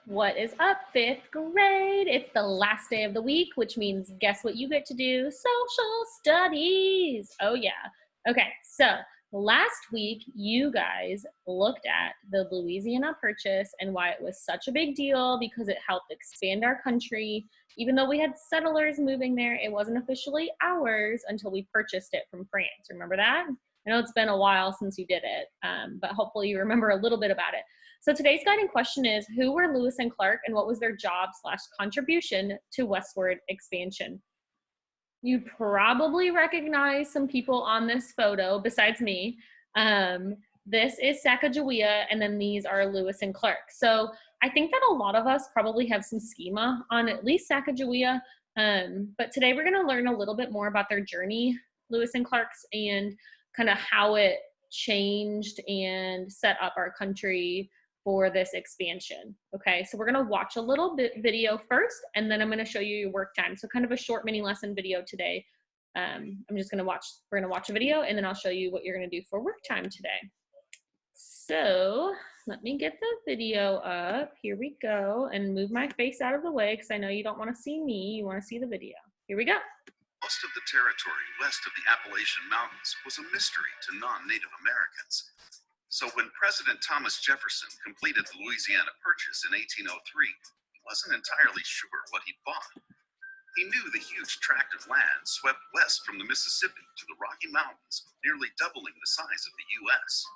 What is up, fifth grade? It's the last day of the week, which means guess what you get to do? Social studies. Oh yeah. Okay, so last week you guys looked at the Louisiana Purchase and why it was such a big deal because it helped expand our country. Even though we had settlers moving there, it wasn't officially ours until we purchased it from France. Remember that? I know it's been a while since you did it, but hopefully you remember a little bit about it. So today's guiding question is, who were Lewis and Clark and what was their job / contribution to westward expansion? You probably recognize some people on this photo besides me. This is Sacagawea, and then these are Lewis and Clark. So I think that a lot of us probably have some schema on at least Sacagawea, but today we're gonna learn a little bit more about their journey, Lewis and Clark's, and kind of how it changed and set up our country for this expansion. Okay, so we're gonna watch a little bit video first, and then I'm gonna show you your work time. So kind of a short mini lesson video today. we're gonna watch a video, and then I'll show you what you're gonna do for work time today. So let me get the video up. Here we go, and move my face out of the way because I know you don't wanna see me, you wanna see the video. Here we go. Most of the territory west of the Appalachian Mountains was a mystery to non-Native Americans. So when President Thomas Jefferson completed the Louisiana Purchase in 1803, he wasn't entirely sure what he'd bought. He knew the huge tract of land swept west from the Mississippi to the Rocky Mountains, nearly doubling the size of the U.S.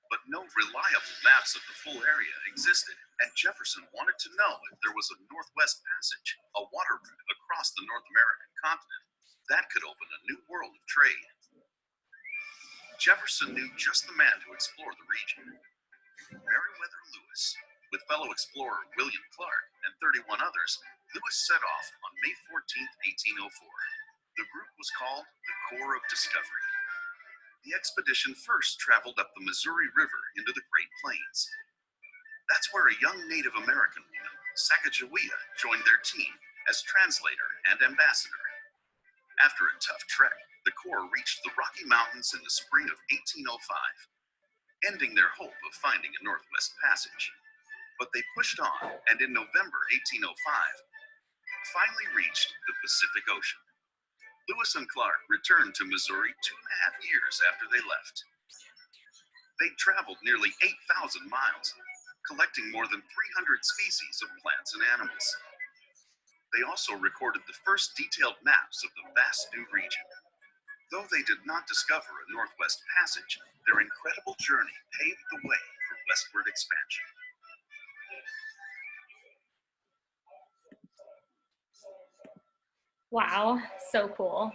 But no reliable maps of the full area existed, and Jefferson wanted to know if there was a Northwest Passage, a water route across the North American continent that could open a new world of trade. Jefferson knew just the man to explore the region. Meriwether Lewis, with fellow explorer William Clark and 31 others, Lewis set off on May 14, 1804. The group was called the Corps of Discovery. The expedition first traveled up the Missouri River into the Great Plains. That's where a young Native American woman, Sacagawea, joined their team as translator and ambassador. After a tough trek, the Corps reached the Rocky Mountains in the spring of 1805, ending their hope of finding a Northwest Passage. But they pushed on, and in November 1805, finally reached the Pacific Ocean. Lewis and Clark returned to Missouri 2.5 years after they left. They'd traveled nearly 8,000 miles, collecting more than 300 species of plants and animals. They also recorded the first detailed maps of the vast new region. Though they did not discover a Northwest Passage, their incredible journey paved the way for westward expansion. Wow, so cool.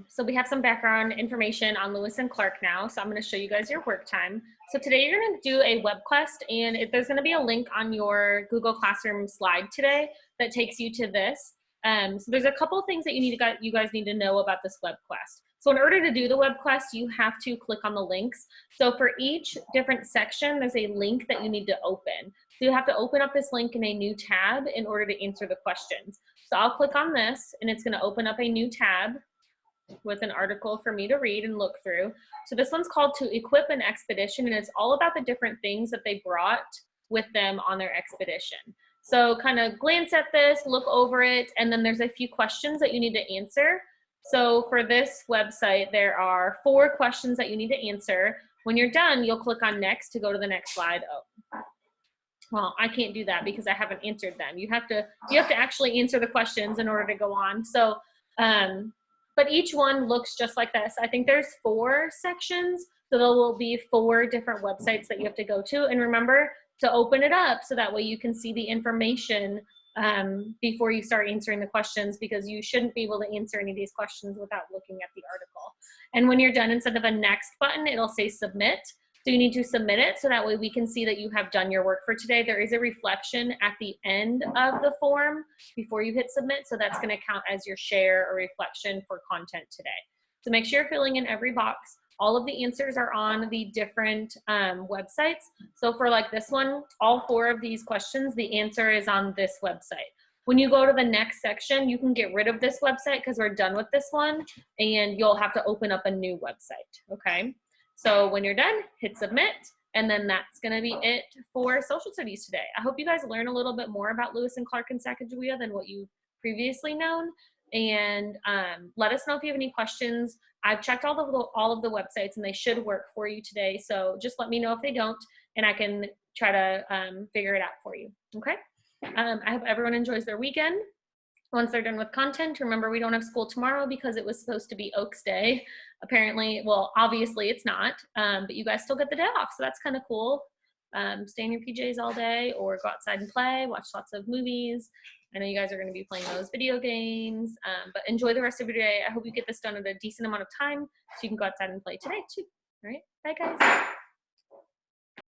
So we have some background information on Lewis and Clark now, so I'm going to show you guys your work time. So today you're going to do a web quest, and there's going to be a link on your Google Classroom slide today that takes you to this. So there's a couple of things that you guys need to know about this web quest. So in order to do the web quest, you have to click on the links. So for each different section, there's a link that you need to open. So you have to open up this link in a new tab in order to answer the questions. So I'll click on this, and it's going to open up a new tab with an article for me to read and look through. So this one's called To Equip an Expedition, and it's all about the different things that they brought with them on their expedition. So kind of glance at this, look over it, and then there's a few questions that you need to answer. So for this website, there are 4 questions that you need to answer. When you're done, you'll click on next to go to the next slide. Oh, well, I can't do that because I haven't answered them. You have to actually answer the questions in order to go on. So, but each one looks just like this. I think there's 4 sections, so there will be 4 different websites that you have to go to. And remember to open it up so that way you can see the information before you start answering the questions, because you shouldn't be able to answer any of these questions without looking at the article. And when you're done, instead of a next button, it'll say submit. So you need to submit it so that way we can see that you have done your work for today. There is a reflection at the end of the form before you hit submit, so that's going to count as your share or reflection for content today. So make sure you're filling in every box. All of the answers are on the different websites. So for like this one, all 4 of these questions, the answer is on this website. When you go to the next section, you can get rid of this website because we're done with this one, and you'll have to open up a new website, okay? So when you're done, hit submit, And then that's going to be it for social studies today. I hope you guys learn a little bit more about Lewis and Clark and Sacagawea than what you've previously known. And let us know if you have any questions. I've checked all of the websites and they should work for you today. So just let me know if they don't, and I can try to figure it out for you. Okay. I hope everyone enjoys their weekend. Once they're done with content, remember we don't have school tomorrow because it was supposed to be Oaks Day. Apparently, well, obviously it's not, but you guys still get the day off, so that's kind of cool. Stay in your PJs all day or go outside and play, watch lots of movies. I know you guys are going to be playing those video games, but enjoy the rest of your day. I hope you get this done at a decent amount of time so you can go outside and play today too. All right, bye guys.